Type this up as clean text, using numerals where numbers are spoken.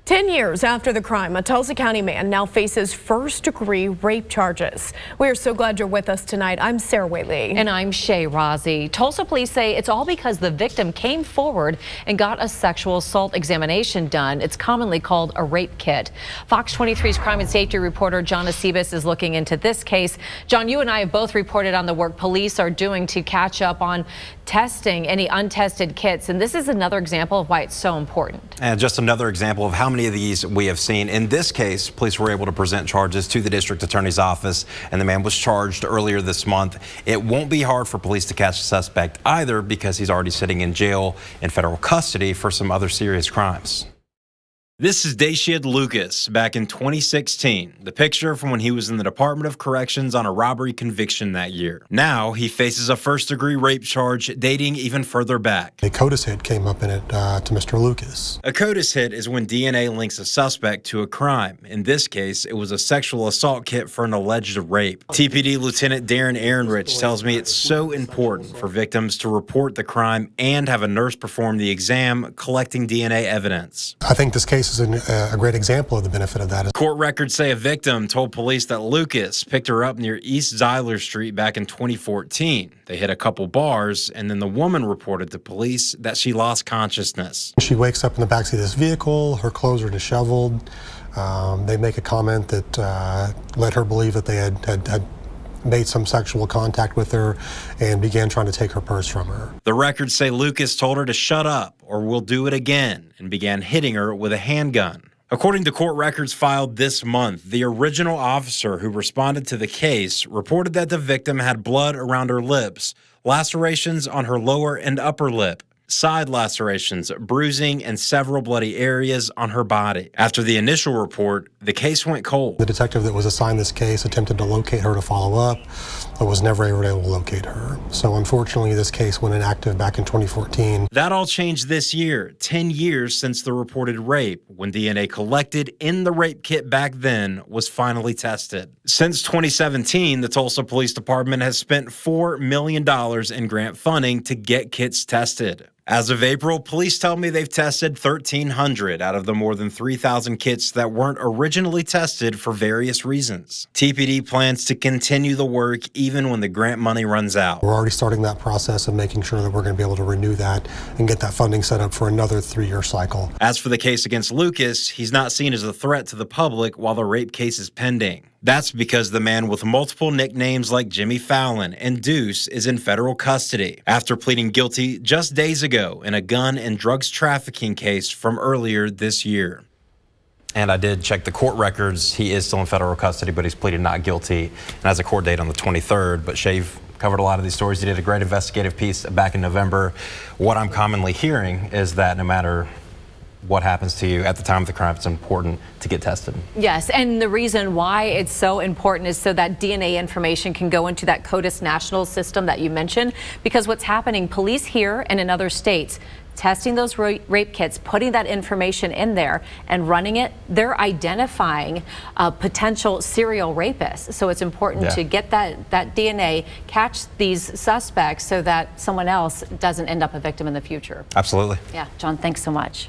10 years after the crime, a Tulsa County man now faces first-degree rape charges. We are so glad you're with us tonight. I'm Sarah Whaley. And I'm Shay Rozzi. Tulsa police say it's all because the victim came forward and got a sexual assault examination done. It's commonly called a rape kit. Fox 23's crime and safety reporter John Acebus is looking into this case. John, you and I have both reported on the work police are doing to catch up on testing any untested kits. And this is another example of why it's so important. And just another example of how many of these we have seen. In this case, police were able to present charges to the district attorney's office, and the man was charged earlier this month. It won't be hard for police to catch the suspect either because he's already sitting in jail in federal custody for some other serious crimes. This is Daciad Lucas back in 2016, the picture from when he was in the Department of Corrections on a robbery conviction that year. Now he faces a first-degree rape charge dating even further back. A CODIS hit came up in it to Mr. Lucas. A CODIS hit is when DNA links a suspect to a crime. In this case, it was a sexual assault kit for an alleged rape. TPD Lieutenant Darren Ehrenrich tells me it's so important for victims to report the crime and have a nurse perform the exam, collecting DNA evidence. I think this case is a great example of the benefit of that. Court records say a victim told police that Lucas picked her up near East Zeiler Street back in 2014. They hit a couple bars, and then the woman reported to police that she lost consciousness. She wakes up in the backseat of this vehicle. Her clothes are disheveled. They make a comment that led her believe that they had made some sexual contact with her and began trying to take her purse from her. The records say Lucas told her to shut up or we'll do it again and began hitting her with a handgun. According to court records filed this month, the original officer who responded to the case reported that the victim had blood around her lips, lacerations on her lower and upper lip, side lacerations, bruising, and several bloody areas on her body. After the initial report, the case went cold. The detective that was assigned this case attempted to locate her to follow up, but was never able to locate her. So unfortunately, this case went inactive back in 2014. That all changed this year, 10 years since the reported rape, when DNA collected in the rape kit back then was finally tested. Since 2017, the Tulsa Police Department has spent $4 million in grant funding to get kits tested. As of April, police tell me they've tested 1,300 out of the more than 3,000 kits that weren't originally tested for various reasons. TPD plans to continue the work even when the grant money runs out. We're already starting that process of making sure that we're going to be able to renew that and get that funding set up for another 3-year cycle. As for the case against Lucas, he's not seen as a threat to the public while the rape case is pending. That's because the man with multiple nicknames like Jimmy Fallon and Deuce is in federal custody after pleading guilty just days ago in a gun and drugs trafficking case from earlier this year. And I did check the court records. He is still in federal custody, but he's pleaded not guilty and has a court date on the 23rd. But Shave covered a lot of these stories. He did a great investigative piece back in November. What I'm commonly hearing is that no matter what happens to you at the time of the crime, it's important to get tested. Yes, and the reason why it's so important is so that DNA information can go into that CODIS national system that you mentioned, because what's happening, police here and in other states, testing those rape kits, putting that information in there and running it, they're identifying potential serial rapists. So it's important to get that DNA, catch these suspects so that someone else doesn't end up a victim in the future. Absolutely. Yeah, John, thanks so much.